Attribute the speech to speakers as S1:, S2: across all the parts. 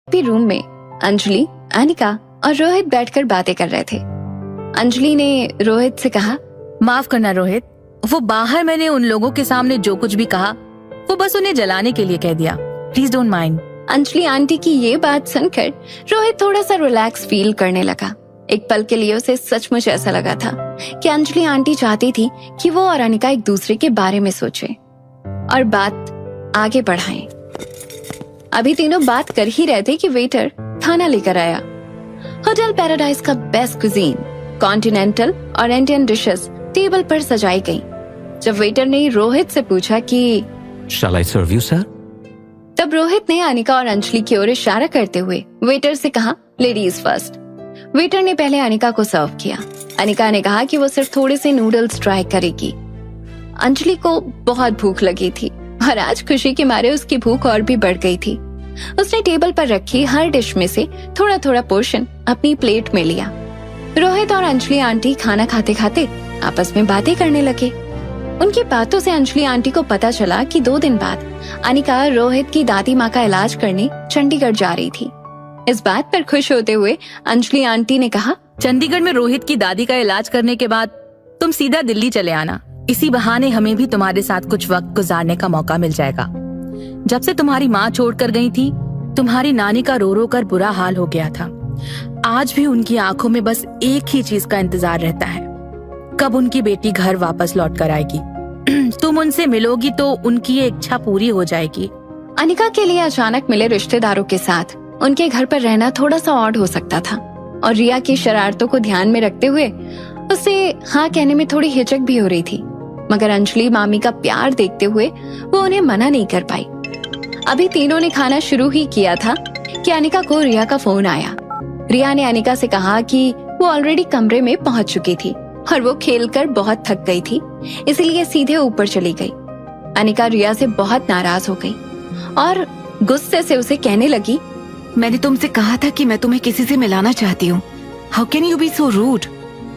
S1: भी रूम में अंजलि, अनिका और रोहित बैठकर बातें कर रहे थे। अंजलि ने रोहित से कहा,
S2: माफ करना रोहित, वो बाहर मैंने उन लोगों के सामने जो कुछ भी कहा वो बस उन्हें जलाने के लिए कह दिया। Please don't mind.
S1: Anjali aunty की ये बात सुनकर रोहित थोड़ा सा रिलैक्स फील करने लगा। एक पल के लिए उसे सचमुच ऐसा लगा था कि अंजलि आंटी चाहती थी कि वो और अनिका एक दूसरे के बारे में सोचें और बात आगे बढ़ाएं। अभी तीनों बात कर ही रहे थे कि वेटर खाना लेकर आया। होटल पैराडाइज का बेस्ट कुजीन, कॉन्टिनेंटल और इंडियन डिशेस टेबल पर सजाई गई। जब वेटर ने रोहित से पूछा कि
S3: Shall I serve you, sir?
S1: तब रोहित ने अनिका और अंजलि की ओर इशारा करते हुए वेटर से कहा, लेडीज फर्स्ट। वेटर ने पहले अनिका को सर्व किया। अनिका ने कहा कि वो सिर्फ थोड़े से नूडल्स ट्राई करेगी। अंजलि को बहुत भूख लगी थी और आज खुशी के मारे उसकी भूख और भी बढ़ गई थी। उसने टेबल पर रखी हर डिश में से थोड़ा थोड़ा पोर्शन अपनी प्लेट में लिया। रोहित और अंजलि आंटी खाना खाते खाते आपस में बातें करने लगे। उनकी बातों से अंजलि आंटी को पता चला कि 2 दिन बाद अनिका रोहित की दादी माँ का इलाज करने चंडीगढ़ जा रही थी। इस बात पर खुश होते हुए अंजलि आंटी ने कहा,
S2: चंडीगढ़ में रोहित की दादी का इलाज करने के बाद तुम सीधा दिल्ली चले आना। इसी बहाने हमें भी तुम्हारे साथ कुछ वक्त गुजारने का मौका मिल जाएगा। जब से तुम्हारी माँ छोड़कर गई थी, तुम्हारी नानी का रो रो कर बुरा हाल हो गया था। आज भी उनकी आंखों में बस एक ही चीज का इंतजार रहता है, कब उनकी बेटी घर वापस लौट कर आएगी। तुम उनसे मिलोगी तो उनकी ये इच्छा पूरी हो जाएगी।
S1: अनिका के लिए अचानक मिले रिश्तेदारों के साथ उनके घर पर रहना थोड़ा सा ऑड हो सकता था और रिया की शरारतों को ध्यान में रखते हुए उसे हाँ कहने में थोड़ी हिचक भी हो रही थी। मगर अंजलि मामी का प्यार देखते हुए वो उन्हें मना नहीं कर पाई। अभी तीनों ने खाना शुरू ही किया था कि अनिका को रिया का फोन आया। रिया ने अनिका से कहा कि वो ऑलरेडी कमरे में पहुंच चुकी थी और वो खेलकर बहुत थक गई थी, इसलिए सीधे ऊपर चली गई। अनिका रिया से बहुत नाराज हो गई और गुस्से से उसे कहने लगी,
S4: मैंने तुमसे कहा था कि मैं तुम्हें किसी से मिलाना चाहती हूँ। How can you be so rude?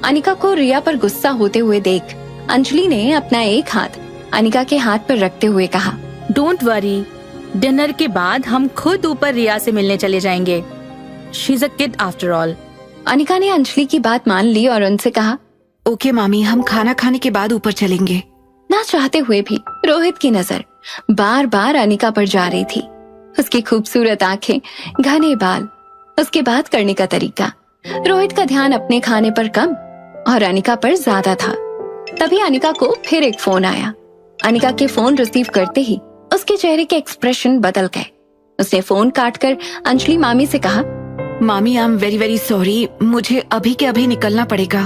S1: Anika को रिया पर गुस्सा होते हुए देख अंजलि ने अपना एक हाथ अनिका के हाथ पर रखते हुए कहा,
S2: डोंट वरी, डिनर के बाद हम खुद ऊपर रिया से मिलने चले जाएंगे। She is a kid after all.
S1: Anika ने अंजलि की बात मान ली और उनसे कहा,
S4: ओके मामी, हम खाना खाने के बाद ऊपर चलेंगे।
S1: ना चाहते हुए भी रोहित की नजर बार बार अनिका पर जा रही थी। उसकी खूबसूरत आंखें, घने बाल, उसके बात करने का तरीका। रोहित का ध्यान अपने खाने पर कम और अनिका पर ज्यादा था। तभी अनिका को फिर एक फोन आया। अनिका के फोन रिसीव करते ही उसके चेहरे के एक्सप्रेशन बदल गए। उसने फोन काटकर अंजलि मामी से कहा,
S4: मामी I am very very sorry, मुझे अभी के अभी निकलना पड़ेगा।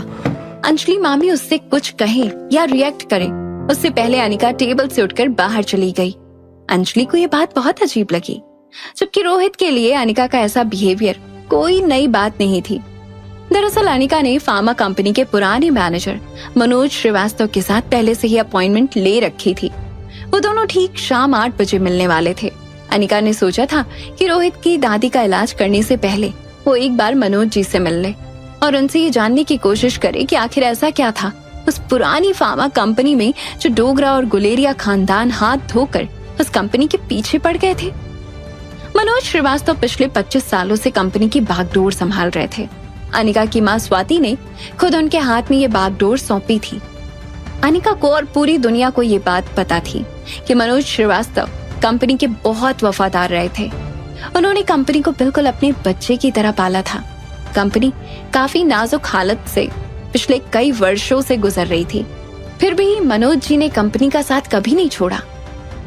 S1: अंजलि मामी उससे कुछ कहे या रिएक्ट करे उससे पहले अनिका टेबल से उठकर बाहर चली गई। अंजलि को ये बात बहुत अजीब लगी, जबकि रोहित के लिए अनिका का ऐसा बिहेवियर कोई नई बात नहीं थी। दरअसल अनिका ने फार्मा कंपनी के पुराने मैनेजर मनोज श्रीवास्तव के साथ पहले से ही अपॉइंटमेंट ले रखी थी। वो दोनों ठीक शाम 8 बजे मिलने वाले थे। अनिका ने सोचा था कि रोहित की दादी का इलाज करने से पहले वो एक बार मनोज जी से मिल ले और उनसे ये जानने की कोशिश करे कि आखिर ऐसा क्या था उस पुरानी फार्मा कंपनी में जो डोगरा और गुलेरिया खानदान हाथ धोकर उस कंपनी के पीछे पड़ गए थे। मनोज श्रीवास्तव पिछले 25 सालों से कंपनी की बागडोर संभाल रहे थे। अनिका की माँ स्वाति ने खुद उनके हाथ में ये बागडोर सौंपी थी। अनिका को और पूरी दुनिया को ये बात पता थी कि मनोज श्रीवास्तव कंपनी के बहुत वफादार रहे थे। उन्होंने कंपनी को बिल्कुल अपने बच्चे की तरह पाला था। कंपनी काफी नाजुक हालत से पिछले कई वर्षों से गुजर रही थी, फिर भी मनोज जी ने कंपनी का साथ कभी नहीं छोड़ा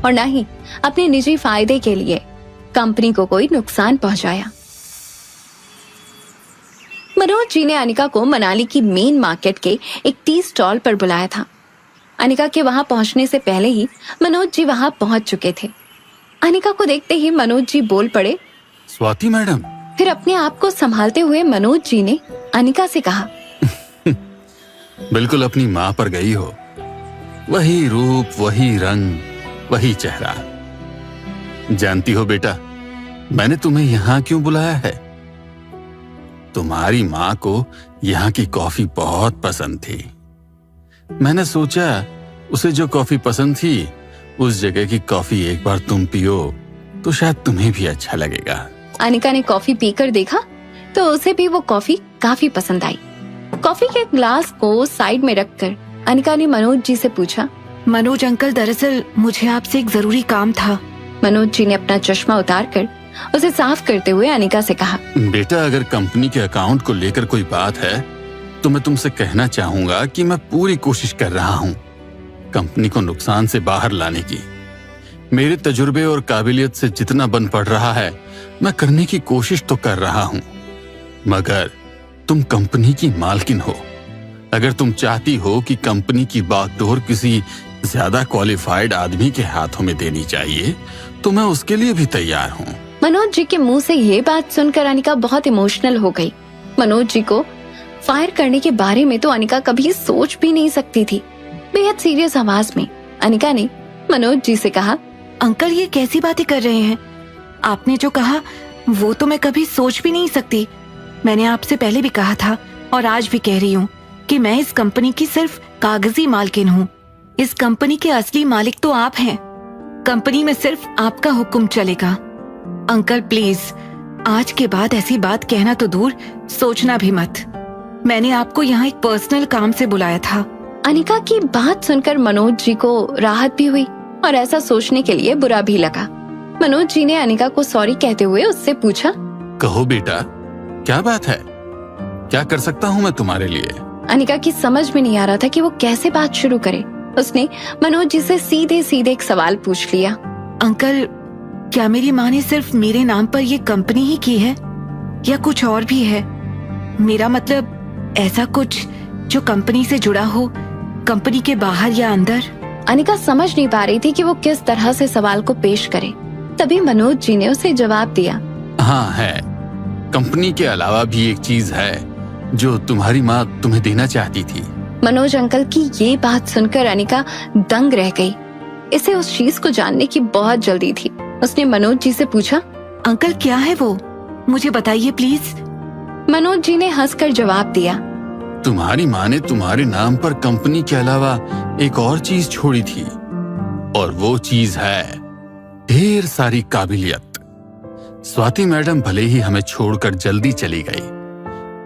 S1: और न ही अपने निजी फायदे के लिए कंपनी को कोई नुकसान पहुंचाया। मनोज जी ने अनिका को मनाली की मेन मार्केट के एक टी स्टॉल पर बुलाया था। अनिका के वहां पहुंचने से पहले ही मनोज जी वहां पहुंच चुके थे। अनिका को देखते ही मनोज जी बोल पड़े,
S5: स्वाति मैडम।
S1: फिर अपने आप को संभालते हुए मनोज जी ने अनिका से कहा,
S5: बिल्कुल अपनी माँ पर गई हो। वही रूप, वही रंग, वही चेहरा। जानती हो बेटा, मैंने तुम्हें यहाँ क्यों बुलाया है? तुम्हारी माँ को यहाँ की कॉफी बहुत पसंद थी। मैंने सोचा उसे जो कॉफी पसंद थी उस जगह की कॉफी एक बार तुम पियो तो शायद तुम्हें भी अच्छा लगेगा।
S1: अनिका ने कॉफी पीकर देखा तो उसे भी वो कॉफी काफी पसंद आई। कॉफी के ग्लास को साइड में रखकर अनिका ने मनोज जी से पूछा,
S4: मनोज अंकल, दरअसल मुझे आपसे एक जरूरी काम था।
S1: मनोज जी ने अपना चश्मा उतारकर उसे साफ करते हुए अनिका से कहा,
S5: बेटा, अगर कंपनी के अकाउंट को लेकर कोई बात है तो मैं तुमसे कहना चाहूंगा कि मैं पूरी कोशिश कर रहा हूँ कंपनी को नुकसान से बाहर लाने की। मेरे तजुर्बे और काबिलियत से जितना बन पड़ रहा है मैं करने की कोशिश तो कर रहा हूँ, मगर तुम कंपनी की मालकिन हो। अगर तुम चाहती हो कि कंपनी की बागडोर किसी ज्यादा क्वालिफाइड आदमी के हाथों में देनी चाहिए तो मैं उसके लिए भी तैयार हूँ।
S1: मनोज जी के मुंह से ये बात सुनकर अनिका बहुत इमोशनल हो गई। मनोज जी को फायर करने के बारे में तो अनिका कभी सोच भी नहीं सकती थी। बेहद सीरियस आवाज में अनिका ने मनोज जी से कहा,
S4: अंकल, ये कैसी बातें कर रहे हैं? आपने जो कहा वो तो मैं कभी सोच भी नहीं सकती। मैंने आपसे पहले भी कहा था और आज भी कह रही हूँ कि मैं इस कंपनी की सिर्फ कागजी मालकिन हूँ। इस कंपनी के असली मालिक तो आप हैं। कंपनी में सिर्फ आपका हुक्म चलेगा। अंकल प्लीज, आज के बाद ऐसी बात कहना तो दूर, सोचना भी मत। मैंने आपको यहाँ एक पर्सनल काम से बुलाया था।
S1: अनिका की बात सुनकर मनोज जी को राहत भी हुई और ऐसा सोचने के लिए बुरा भी लगा। मनोज जी ने अनिका को सॉरी कहते हुए उससे पूछा,
S5: कहो बेटा, क्या बात है? क्या कर सकता हूँ मैं तुम्हारे लिए?
S1: अनिका की समझ में नहीं आ रहा था कि वो कैसे बात शुरू करे। उसने मनोज जी से सीधे सीधे एक सवाल पूछ लिया,
S4: अंकल, क्या मेरी माँ ने सिर्फ मेरे नाम पर ये कंपनी ही की है या कुछ और भी है? मेरा मतलब ऐसा कुछ जो कंपनी से जुड़ा हो, कंपनी के बाहर या अंदर।
S1: अनिका समझ नहीं पा रही थी कि वो किस तरह से सवाल को पेश करे। तभी मनोज जी ने उसे जवाब दिया,
S5: हाँ है। कंपनी के अलावा भी एक चीज है जो तुम्हारी माँ तुम्हें देना चाहती थी।
S1: मनोज अंकल की ये बात सुनकर अनिका दंग रह गई। इसे उस चीज को जानने की बहुत जल्दी थी। उसने मनोज जी से पूछा,
S4: अंकल क्या है वो? मुझे बताइए प्लीज।
S1: मनोज जी ने हंसकर जवाब दिया,
S5: तुम्हारी माँ ने तुम्हारे नाम पर कंपनी के अलावा एक और चीज छोड़ी थी और वो चीज है ढेर सारी काबिलियत। स्वाति मैडम भले ही हमें छोड़कर जल्दी चली गई,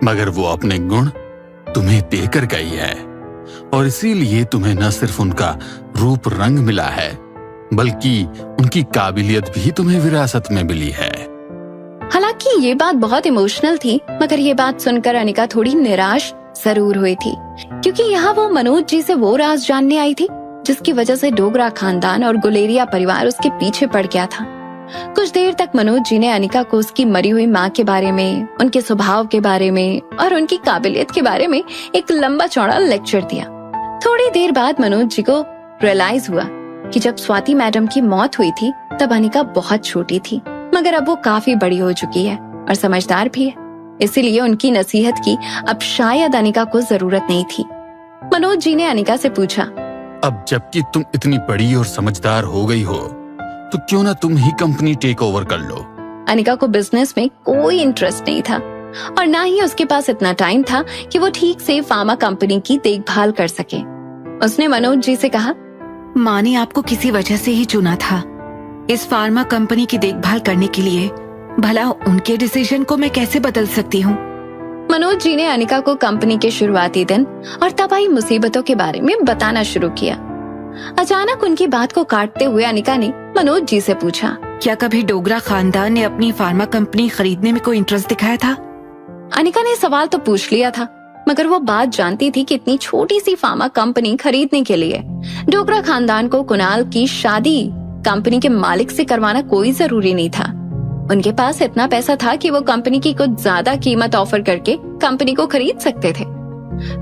S5: मगर वो अपने गुण तुम्हें देकर गई है और इसीलिए तुम्हें न सिर्फ उनका रूप रंग मिला है बल्कि उनकी काबिलियत भी तुम्हें विरासत में मिली है।
S1: हालांकि ये बात बहुत इमोशनल थी, मगर ये बात सुनकर अनिका थोड़ी निराश जरूर हुई थी, क्योंकि यहाँ वो मनोज जी से वो राज जानने आई थी जिसकी वजह से डोगरा खानदान और गुलेरिया परिवार उसके पीछे पड़ गया था। कुछ देर तक मनोज जी ने अनिका को उसकी मरी हुई माँ के बारे में, उनके स्वभाव के बारे में और उनकी काबिलियत के बारे में एक लंबा चौड़ा लेक्चर दिया। थोड़ी देर बाद मनोज जी को रियलाइज हुआ कि जब स्वाति मैडम की मौत हुई थी तब अनिका बहुत छोटी थी, मगर अब वो काफी बड़ी हो चुकी है और समझदार भी है। इसीलिए उनकी नसीहत की अब शायद अनिका को जरूरत नहीं थी। मनोज जी ने अनिका से पूछा,
S5: अब जबकि तुम इतनी बड़ी और समझदार हो गई हो तो क्यों ना तुम ही कंपनी टेक ओवर कर लो?
S1: अनिका को बिजनेस में कोई इंटरेस्ट नहीं था और ना ही उसके पास इतना टाइम था कि वो ठीक से फार्मा कंपनी की देखभाल कर सके। उसने मनोज जी से कहा,
S4: माँ ने आपको किसी वजह से ही चुना था इस फार्मा कंपनी की देखभाल करने के लिए। भला उनके डिसीजन को मैं कैसे बदल सकती हूँ?
S1: मनोज जी ने अनिका को कंपनी के शुरुआती दिन और तब आई मुसीबतों के बारे में बताना शुरू किया। अचानक उनकी बात को काटते हुए अनिका ने मनोज जी से पूछा,
S4: क्या कभी डोगरा खानदान ने अपनी फार्मा कंपनी खरीदने में कोई इंटरेस्ट दिखाया था?
S1: अनिका ने सवाल तो पूछ लिया था, मगर वो बात जानती थी कि इतनी छोटी सी फार्मा कंपनी खरीदने के लिए डोगरा खानदान को कुणाल की शादी कंपनी के मालिक से करवाना कोई जरूरी नहीं था। उनके पास इतना पैसा था कि वो कंपनी की कुछ ज्यादा कीमत ऑफर करके कंपनी को खरीद सकते थे।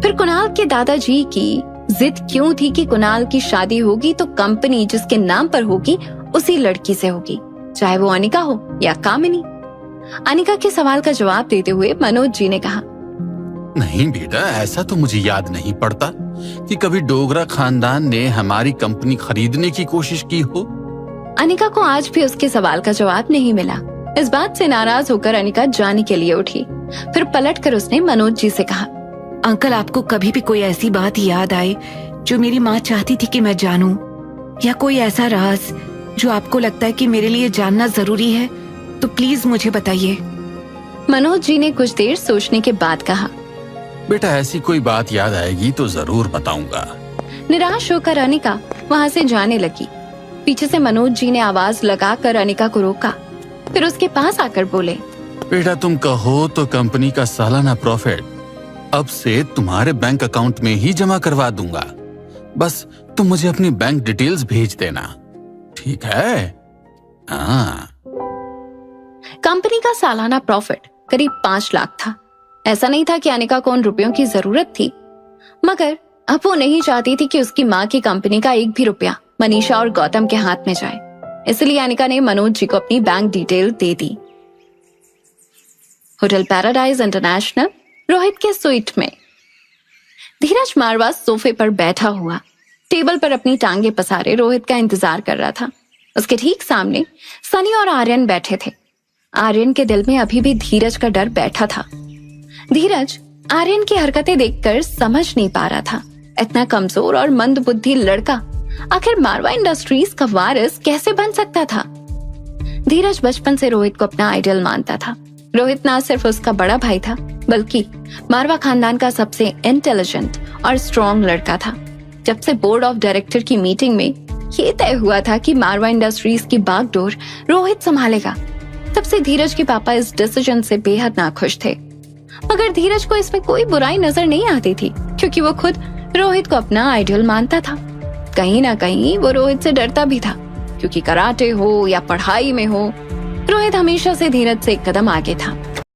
S1: फिर कुणाल के दादाजी की जिद क्यों थी कि कुणाल की शादी होगी तो कंपनी जिसके नाम पर होगी उसी लड़की से होगी, चाहे वो अनिका हो या कामिनी। अनिका के सवाल का जवाब देते हुए मनोज जी ने कहा,
S5: नहीं बेटा, ऐसा तो मुझे याद नहीं पड़ता कि कभी डोगरा खानदान ने हमारी कंपनी खरीदने की कोशिश की हो।
S1: अनिका को आज भी उसके सवाल का जवाब नहीं मिला। इस बात से नाराज होकर अनिका जाने के लिए उठी। फिर पलटकर उसने मनोज जी से कहा,
S4: अंकल, आपको कभी भी कोई ऐसी बात याद आए जो मेरी माँ चाहती थी कि मैं जानूं, या कोई ऐसा राज जो आपको लगता है कि मेरे लिए जानना जरूरी है, तो प्लीज मुझे बताइए।
S1: मनोज जी ने कुछ देर सोचने के बाद कहा।
S5: बेटा, ऐसी कोई बात याद आएगी तो जरूर बताऊंगा।
S1: निराश होकर अनिका वहाँ से जाने लगी। पीछे से मनोज जी ने आवाज लगाकर अनिका को रोका, फिर उसके पास आकर बोले,
S5: बेटा, तुम कहो तो कंपनी का सालाना प्रॉफिट अब से तुम्हारे बैंक अकाउंट में ही जमा करवा दूंगा। बस तुम मुझे अपनी बैंक डिटेल्स भेज देना, ठीक है? हाँ।
S1: कंपनी का सालाना प्रॉफिट करीब 5 लाख था। ऐसा नहीं था कि अनिका को उन रुपयों की जरूरत थी, मगर अब वो नहीं चाहती थी कि उसकी माँ की कंपनी का एक भी रुपया मनीषा और गौतम के हाथ में जाए। इसलिए अनिका ने मनोज जी को अपनी बैंक डिटेल दे दी। होटल पैराडाइज इंटरनेशनल रोहित के स्वीट में धीरज मारवा सोफे पर बैठा हुआ टेबल पर अपनी टांगे पसारे रोहित का इंतजार कर रहा था। उसके ठीक सामने सनी और आर्यन बैठे थे। आर्यन के दिल में अभी भी धीरज का डर बैठा था। धीरज आर्यन की हरकतें देखकर समझ नहीं पा रहा था, इतना कमजोर और मंदबुद्धि लड़का आखिर मारवा इंडस्ट्रीज का वारिस कैसे बन सकता था। धीरज बचपन से रोहित को अपना आइडल मानता था। रोहित ना सिर्फ उसका बड़ा भाई था, बल्कि मारवा खानदान का सबसे इंटेलिजेंट और स्ट्रॉन्ग लड़का था। जब से बोर्ड ऑफ डायरेक्टर की मीटिंग में ये तय हुआ था कि मारवा इंडस्ट्रीज की बागडोर रोहित संभालेगा, तब से धीरज के पापा इस डिसीजन से बेहद नाखुश थे। मगर धीरज को इसमें कोई बुराई नजर नहीं आती थी, क्योंकि वो खुद रोहित को अपना आइडल मानता था। कहीं ना कहीं वो रोहित से डरता भी था, क्योंकि कराटे हो या पढ़ाई में हो, रोहित हमेशा से धीरज से एक कदम आगे था।